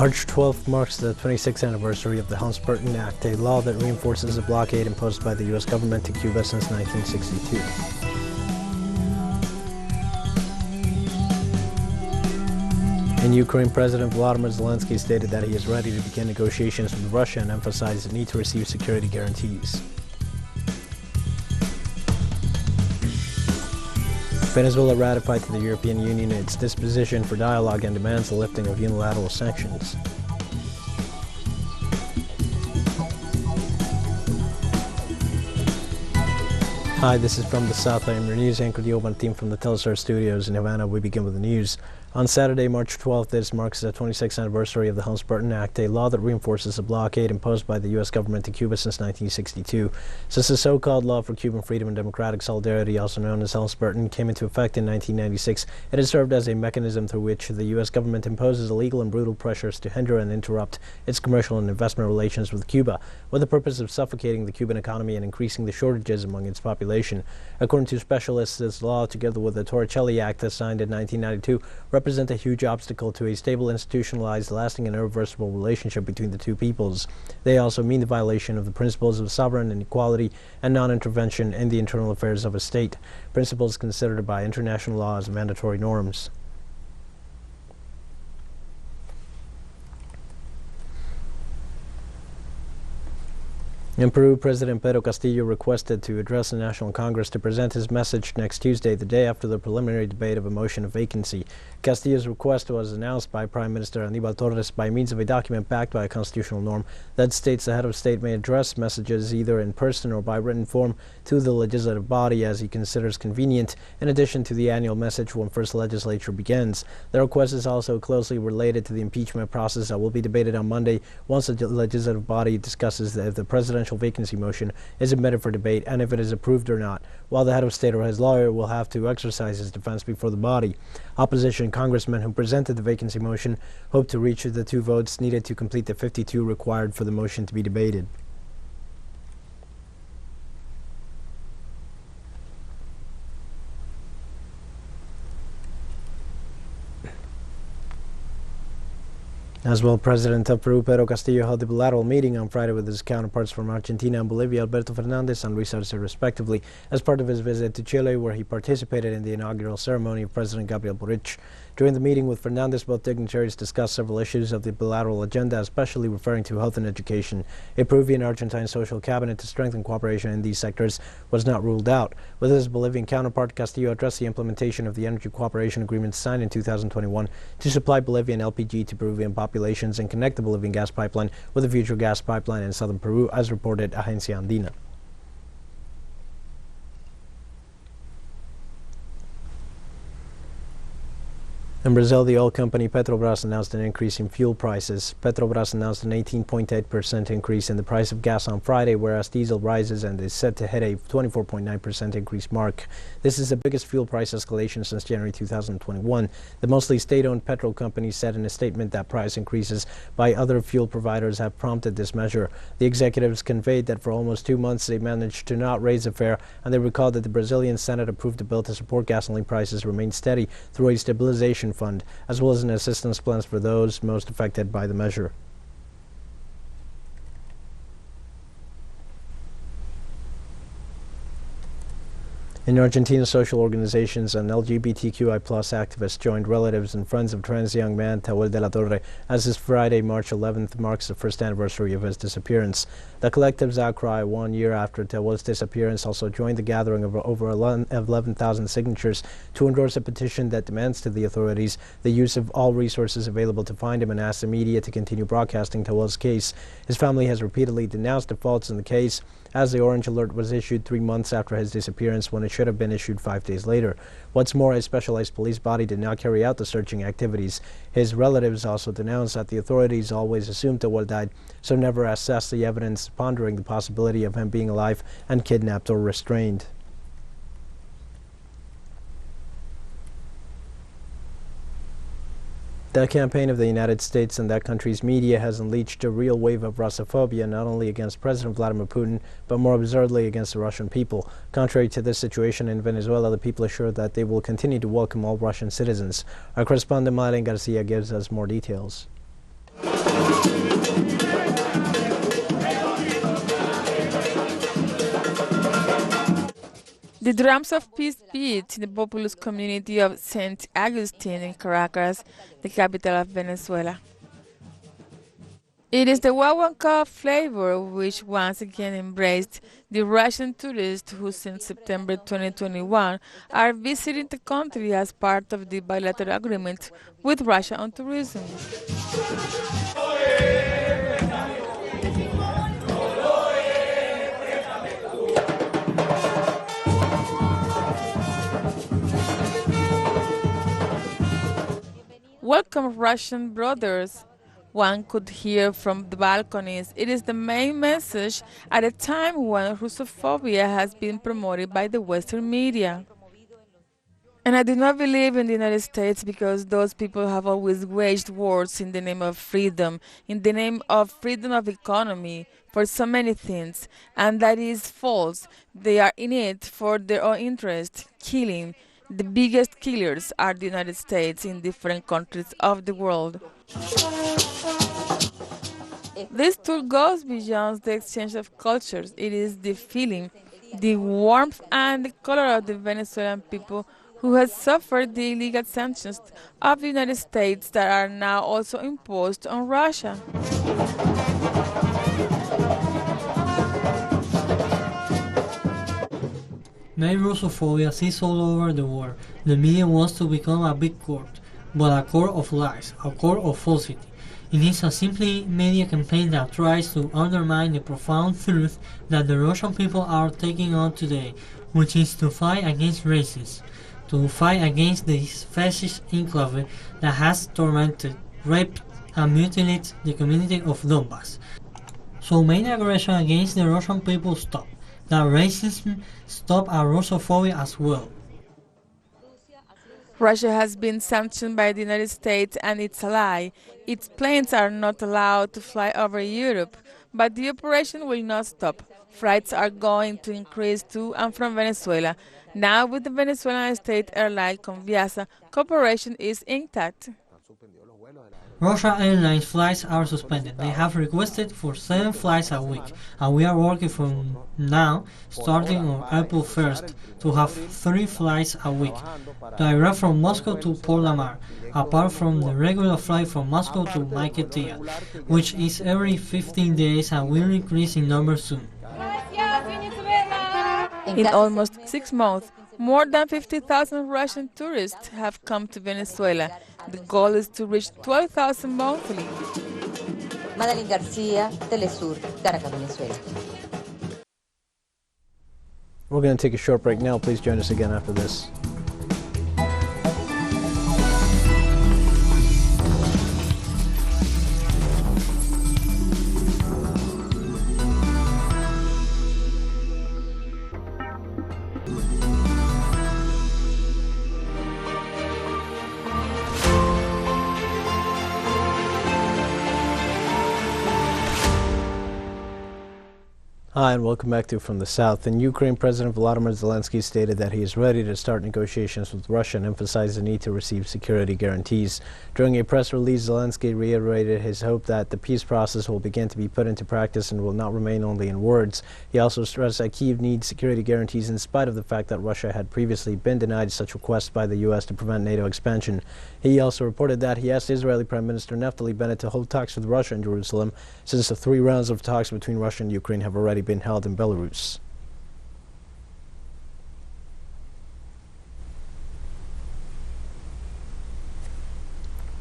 March 12th marks the 26th anniversary of the Helms-Burton Act, a law that reinforces the blockade imposed by the U.S. government to Cuba since 1962. In Ukraine, President Volodymyr Zelensky stated that he is ready to begin negotiations with Russia and emphasized the need to receive security guarantees. Venezuela ratified to the European Union its disposition for dialogue and demands the lifting of unilateral sanctions. Hi, this is From the South. I am your news anchor, Dio Martin from the teleSUR studios in Havana. We begin with the news. On Saturday, March 12th, this marks the 26th anniversary of the Helms-Burton Act, a law that reinforces the blockade imposed by the U.S. government to Cuba since 1962. Since the so-called Law for Cuban Freedom and Democratic Solidarity, also known as Helms-Burton, came into effect in 1996, it has served as a mechanism through which the U.S. government imposes illegal and brutal pressures to hinder and interrupt its commercial and investment relations with Cuba, with the purpose of suffocating the Cuban economy and increasing the shortages among its population. According to specialists, this law, together with the Torricelli Act signed in 1992, represent a huge obstacle to a stable, institutionalized, lasting, and irreversible relationship between the two peoples. They also mean the violation of the principles of sovereign and equality and non-intervention in the internal affairs of a state, principles considered by international law as mandatory norms. In Peru, President Pedro Castillo requested to address the National Congress to present his message next Tuesday, the day after the preliminary debate of a motion of vacancy. Castillo's request was announced by Prime Minister Aníbal Torres by means of a document backed by a constitutional norm that states the head of state may address messages either in person or by written form to the legislative body as he considers convenient, in addition to the annual message when first legislature begins. The request is also closely related to the impeachment process that will be debated on Monday once the legislative body discusses if the presidential vacancy motion is admitted for debate and if it is approved or not, while the head of state or his lawyer will have to exercise his defense before the body. Opposition congressmen who presented the vacancy motion hope to reach the 2 votes needed to complete the 52 required for the motion to be debated. As well, President of Peru, Pedro Castillo, held a bilateral meeting on Friday with his counterparts from Argentina and Bolivia, Alberto Fernández and Luis Arce, respectively, as part of his visit to Chile, where he participated in the inaugural ceremony of President Gabriel Boric. During the meeting with Fernández, both dignitaries discussed several issues of the bilateral agenda, especially referring to health and education. A Peruvian-Argentine social cabinet to strengthen cooperation in these sectors was not ruled out. With his Bolivian counterpart, Castillo addressed the implementation of the energy cooperation agreement signed in 2021 to supply Bolivian LPG to Peruvian populations and connect the Bolivian gas pipeline with a future gas pipeline in southern Peru, as reported Agencia Andina. In Brazil, the oil company Petrobras announced an increase in fuel prices. Petrobras announced an 18.8% increase in the price of gas on Friday, whereas diesel rises and is set to hit a 24.9% increase mark. This is the biggest fuel price escalation since January 2021. The mostly state-owned petrol company said in a statement that price increases by other fuel providers have prompted this measure. The executives conveyed that for almost 2 months they managed to not raise the fare, and they recalled that the Brazilian Senate approved a bill to support gasoline prices remain steady through a stabilization fund, as well as an assistance plans for those most affected by the measure. In Argentina, social organizations and LGBTQI+ activists joined relatives and friends of trans young man Tehuel de la Torre as this Friday, March 11th, marks the first anniversary of his disappearance. The collective's outcry 1 year after Tehuel's disappearance also joined the gathering of over 11,000 signatures to endorse a petition that demands to the authorities the use of all resources available to find him and asks the media to continue broadcasting Tehuel's case. His family has repeatedly denounced the faults in the case, as the Orange Alert was issued 3 months after his disappearance when it should have been issued 5 days later. What's more, a specialized police body did not carry out the searching activities. His relatives also denounced that the authorities always assumed Tehuel died, so never assessed the evidence, pondering the possibility of him being alive and kidnapped or restrained. The campaign of the United States and that country's media has unleashed a real wave of Russophobia, not only against President Vladimir Putin, but more absurdly against the Russian people. Contrary to this situation in Venezuela, the people assure that they will continue to welcome all Russian citizens. Our correspondent Malen Garcia gives us more details. The drums of peace beat in the populous community of St. Augustine in Caracas, the capital of Venezuela. It is the guaguancó flavor which once again embraced the Russian tourists who since September 2021 are visiting the country as part of the bilateral agreement with Russia on tourism. Welcome, Russian brothers, one could hear from the balconies. It is the main message at a time when Russophobia has been promoted by the Western media. And I do not believe in the United States because those people have always waged wars in the name of freedom, in the name of freedom of economy, for so many things. And that is false. They are in it for their own interest, killing. The biggest killers are the United States in different countries of the world. This tour goes beyond the exchange of cultures. It is the feeling, the warmth and the color of the Venezuelan people who has suffered the illegal sanctions of the United States that are now also imposed on Russia. Main Russophobia sees all over the world. The media wants to become a big court, but a court of lies, a court of falsity. It is a simply media campaign that tries to undermine the profound truth that the Russian people are taking on today, which is to fight against racism, to fight against this fascist enclave that has tormented, raped, and mutilated the community of Donbass. So may the aggression against the Russian people stop. That racism stop and Russophobia as well. Russia has been sanctioned by the United States and its ally. Its planes are not allowed to fly over Europe, but the operation will not stop. Flights are going to increase to and from Venezuela. Now with the Venezuelan state airline Conviasa, cooperation is intact. Russia Airlines flights are suspended. They have requested for 7 flights a week, and we are working from now, starting on April 1st, to have 3 flights a week, direct from Moscow to Port Lamar, apart from the regular flight from Moscow to Maiquetía, which is every 15 days and will increase in number soon. In almost 6 months, more than 50,000 Russian tourists have come to Venezuela. The goal is to reach 12,000 monthly. Madeline Garcia, teleSUR, Caracas, Venezuela. We're going to take a short break now. Please join us again after this. Hi, and welcome back to From the South. In Ukraine, President Volodymyr Zelensky stated that he is ready to start negotiations with Russia and emphasized the need to receive security guarantees. During a press release, Zelensky reiterated his hope that the peace process will begin to be put into practice and will not remain only in words. He also stressed that Kyiv needs security guarantees in spite of the fact that Russia had previously been denied such requests by the U.S. to prevent NATO expansion. He also reported that he asked Israeli Prime Minister Naftali Bennett to hold talks with Russia in Jerusalem, since the 3 rounds of talks between Russia and Ukraine have already been held in Belarus.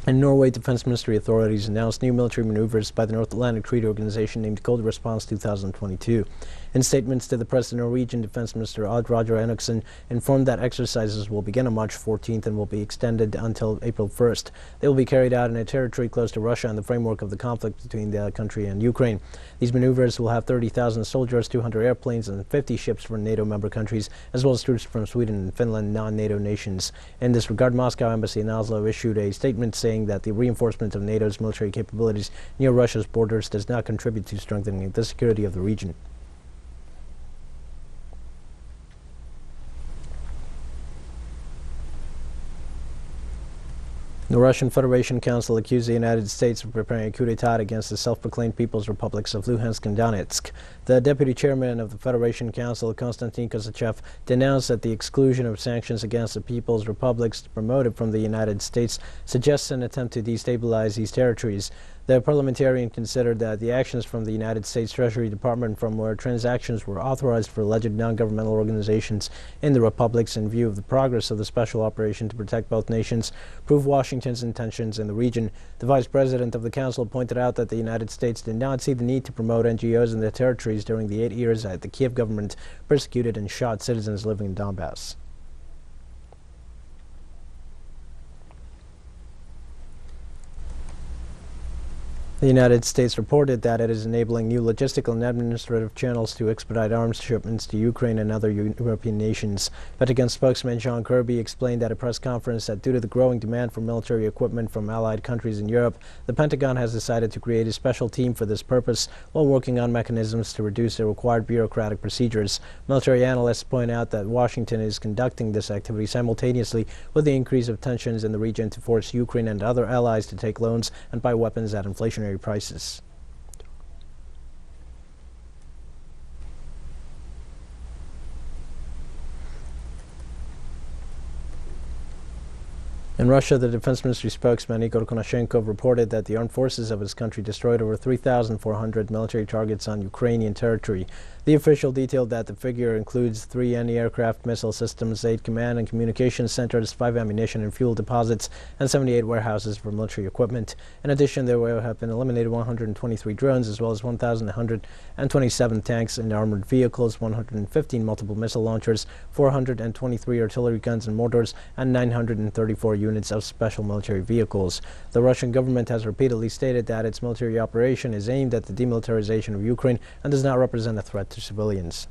In Norway, Defense Ministry authorities announced new military maneuvers by the North Atlantic Treaty Organization named Cold Response 2022. In statements to the press, the Norwegian Defense Minister Odd Roger Enoksen informed that exercises will begin on March 14th and will be extended until April 1st. They will be carried out in a territory close to Russia in the framework of the conflict between the country and Ukraine. These maneuvers will have 30,000 soldiers, 200 airplanes, and 50 ships from NATO member countries, as well as troops from Sweden and Finland, non-NATO nations. In this regard, Moscow Embassy in Oslo issued a statement saying that the reinforcement of NATO's military capabilities near Russia's borders does not contribute to strengthening the security of the region. The Russian Federation Council accused the United States of preparing a coup d'etat against the self-proclaimed People's Republics of Luhansk and Donetsk. The deputy chairman of the Federation Council, Konstantin Kosachev, denounced that the exclusion of sanctions against the People's Republics promoted from the United States suggests an attempt to destabilize these territories. The parliamentarian considered that the actions from the United States Treasury Department from where transactions were authorized for alleged non-governmental organizations in the republics in view of the progress of the special operation to protect both nations prove Washington's intentions in the region. The vice president of the council pointed out that the United States did not see the need to promote NGOs in the territories during the 8 years that the Kiev government persecuted and shot citizens living in Donbass. The United States reported that it is enabling new logistical and administrative channels to expedite arms shipments to Ukraine and other European nations. Pentagon spokesman John Kirby explained at a press conference that due to the growing demand for military equipment from allied countries in Europe, the Pentagon has decided to create a special team for this purpose while working on mechanisms to reduce the required bureaucratic procedures. Military analysts point out that Washington is conducting this activity simultaneously with the increase of tensions in the region to force Ukraine and other allies to take loans and buy weapons at inflationary prices. In Russia, the Defense Ministry spokesman Igor Konashenkov reported that the armed forces of his country destroyed over 3,400 military targets on Ukrainian territory. The official detailed that the figure includes 3 anti-aircraft missile systems, 8 command and communication centers, 5 ammunition and fuel deposits, and 78 warehouses for military equipment. In addition, there have been eliminated 123 drones, as well as 1,127 tanks and armored vehicles, 115 multiple missile launchers, 423 artillery guns and mortars, and 934 units of special military vehicles. The Russian government has repeatedly stated that its military operation is aimed at the demilitarization of Ukraine and does not represent a threat to civilians.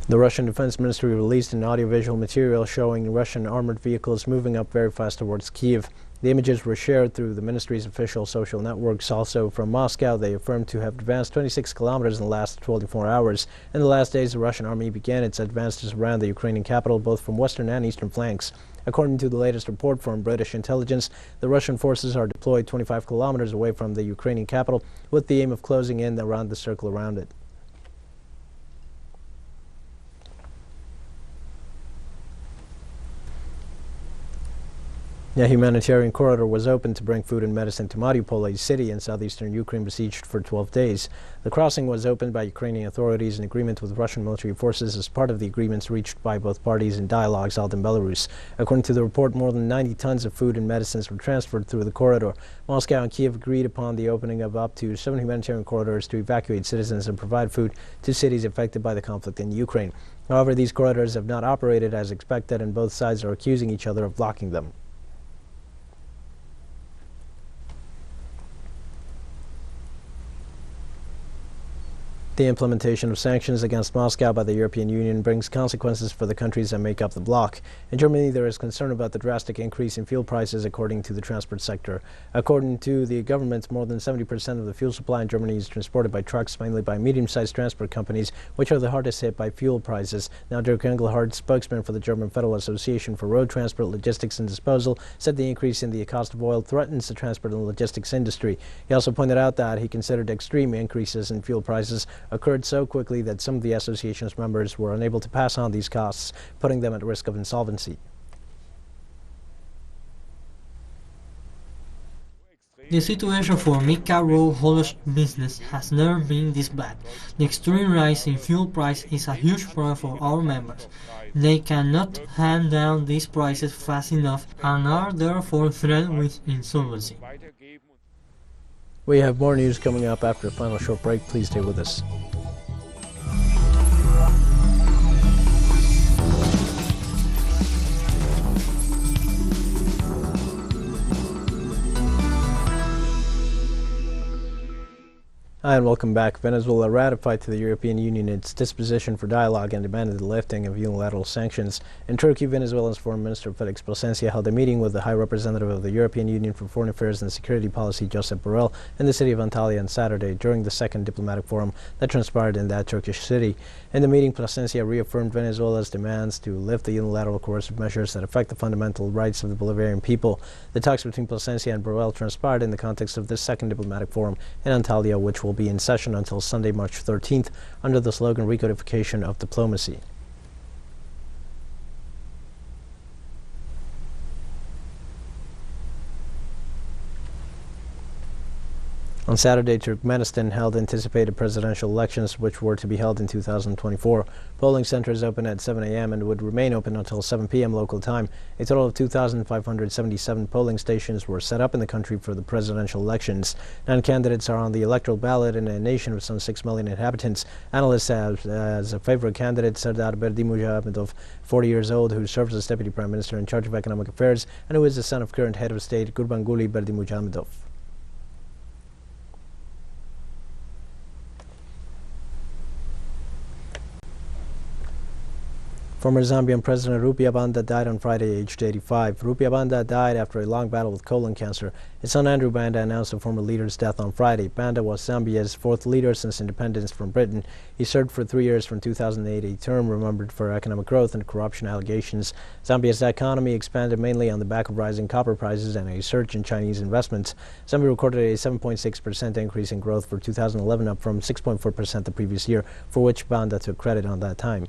The Russian Defense Ministry released an audiovisual material showing Russian armored vehicles moving up very fast towards Kiev. The images were shared through the ministry's official social networks. Also from Moscow, they affirmed to have advanced 26 kilometers in the last 24 hours. In the last days, the Russian army began its advances around the Ukrainian capital, both from western and eastern flanks. According to the latest report from British intelligence, the Russian forces are deployed 25 kilometers away from the Ukrainian capital with the aim of closing in around the circle around it. A humanitarian corridor was opened to bring food and medicine to Mariupol, a city in southeastern Ukraine besieged for 12 days. The crossing was opened by Ukrainian authorities in agreement with Russian military forces as part of the agreements reached by both parties in dialogues held in Belarus. According to the report, more than 90 tons of food and medicines were transferred through the corridor. Moscow and Kiev agreed upon the opening of up to 7 humanitarian corridors to evacuate citizens and provide food to cities affected by the conflict in Ukraine. However, these corridors have not operated as expected, and both sides are accusing each other of blocking them. The implementation of sanctions against Moscow by the European Union brings consequences for the countries that make up the bloc. In Germany, there is concern about the drastic increase in fuel prices, according to the transport sector. According to the government, more than 70% of the fuel supply in Germany is transported by trucks, mainly by medium-sized transport companies, which are the hardest hit by fuel prices. Now, Dirk Engelhardt, spokesman for the German Federal Association for Road Transport, Logistics and Disposal, said the increase in the cost of oil threatens the transport and logistics industry. He also pointed out that he considered extreme increases in fuel prices occurred so quickly that some of the association's members were unable to pass on these costs, putting them at risk of insolvency. The situation for mid-cap road haulage business has never been this bad. The extreme rise in fuel price is a huge problem for our members. They cannot hand down these prices fast enough and are therefore threatened with insolvency. We have more news coming up after a final short break. Please stay with us. Hi and welcome back. Venezuela ratified to the European Union its disposition for dialogue and demanded the lifting of unilateral sanctions. In Turkey, Venezuela's Foreign Minister Felix Plasencia held a meeting with the High Representative of the European Union for Foreign Affairs and Security Policy, Josep Borrell, in the city of Antalya on Saturday during the second diplomatic forum that transpired in that Turkish city. In the meeting, Plasencia reaffirmed Venezuela's demands to lift the unilateral coercive measures that affect the fundamental rights of the Bolivarian people. The talks between Plasencia and Borrell transpired in the context of this second diplomatic forum in Antalya, which will be in session until Sunday, March 13th, under the slogan Recodification of Diplomacy. On Saturday, Turkmenistan held anticipated presidential elections, which were to be held in 2024. Polling centers opened at 7 a.m. and would remain open until 7 p.m. local time. A total of 2,577 polling stations were set up in the country for the presidential elections. 9 candidates are on the electoral ballot in a nation of some 6 million inhabitants. Analysts have as a favorite candidate Serdar Berdimuhamedov, 40 years old, who serves as deputy prime minister in charge of economic affairs and who is the son of current head of state Gurbanguly Berdimuhamedov. Former Zambian President Rupiah Banda died on Friday, aged 85. Rupiah Banda died after a long battle with colon cancer. His son Andrew Banda announced the former leader's death on Friday. Banda was Zambia's fourth leader since independence from Britain. He served for 3 years from 2008, a term remembered for economic growth and corruption allegations. Zambia's economy expanded mainly on the back of rising copper prices and a surge in Chinese investments. Zambia recorded a 7.6% increase in growth for 2011, up from 6.4% the previous year, for which Banda took credit on that time.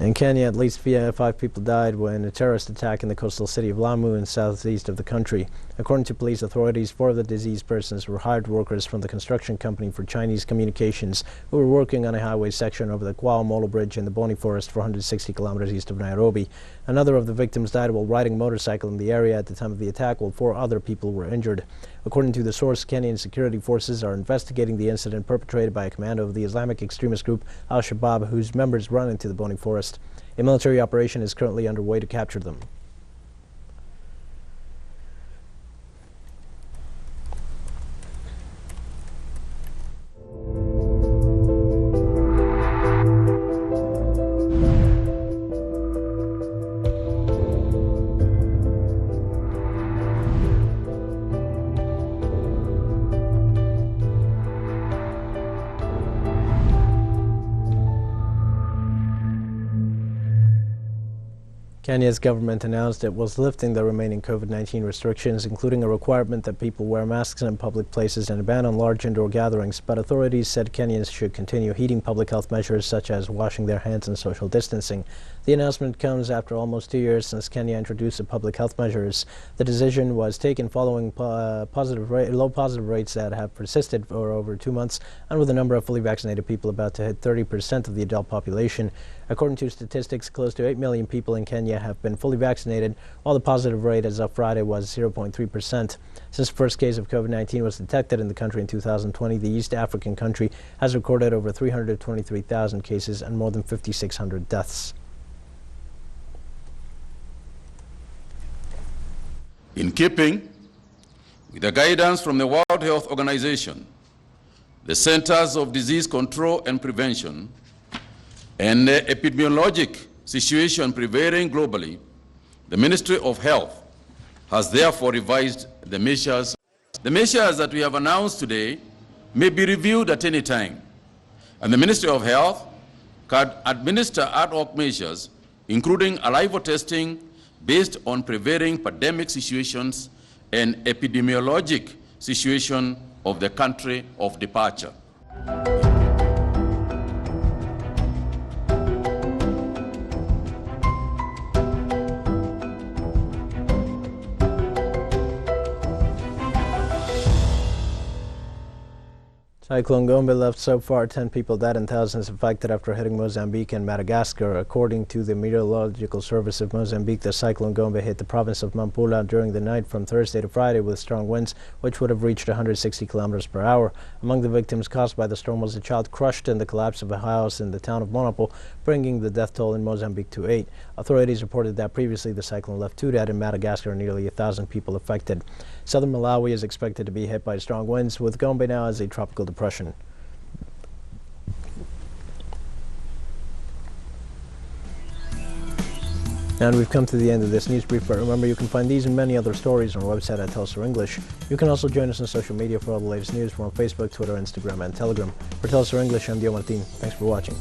In Kenya, at least 5 people died when a terrorist attack in the coastal city of Lamu in southeast of the country. According to police authorities, 4 of the deceased persons were hired workers from the construction company for Chinese Communications who were working on a highway section over the Kwao Molo Bridge in the Boni Forest 460 kilometers east of Nairobi. Another of the victims died while riding a motorcycle in the area at the time of the attack, while 4 other people were injured. According to the source, Kenyan security forces are investigating the incident perpetrated by a commando of the Islamic extremist group Al-Shabaab, whose members run into the Boni Forest. A military operation is currently underway to capture them. Kenya's government announced it was lifting the remaining COVID-19 restrictions, including a requirement that people wear masks in public places and a ban on large indoor gatherings, but authorities said Kenyans should continue heeding public health measures such as washing their hands and social distancing. The announcement comes after almost 2 years since Kenya introduced the public health measures. The decision was taken following low positive rates that have persisted for over 2 months, and with the number of fully vaccinated people about to hit 30% of the adult population. According to statistics, close to 8 million people in Kenya have been fully vaccinated, while the positive rate as of Friday was 0.3%. Since the first case of COVID-19 was detected in the country in 2020, the East African country has recorded over 323,000 cases and more than 5,600 deaths. In keeping with the guidance from the World Health Organization, the Centers of Disease Control and Prevention, and the epidemiologic situation prevailing globally, the Ministry of Health has therefore revised the measures. The measures that we have announced today may be reviewed at any time, and the Ministry of Health can administer ad hoc measures, including arrival testing based on prevailing pandemic situations and epidemiologic situation of the country of departure. Cyclone Gombe left so far 10 people dead and thousands affected after hitting Mozambique and Madagascar. According to the Meteorological Service of Mozambique, the Cyclone Gombe hit the province of Nampula during the night from Thursday to Friday with strong winds, which would have reached 160 kilometers per hour. Among the victims caused by the storm was a child crushed in the collapse of a house in the town of Monapo, bringing the death toll in Mozambique to 8. Authorities reported that previously the cyclone left 2 dead in Madagascar and nearly 1,000 people affected. Southern Malawi is expected to be hit by strong winds, with Gombe now as a tropical depression. And we've come to the end of this news brief, but remember you can find these and many other stories on our website at teleSUR English. You can also join us on social media for all the latest news. We're on Facebook, Twitter, Instagram, and Telegram. For teleSUR English, I'm Dio Martin. Thanks for watching.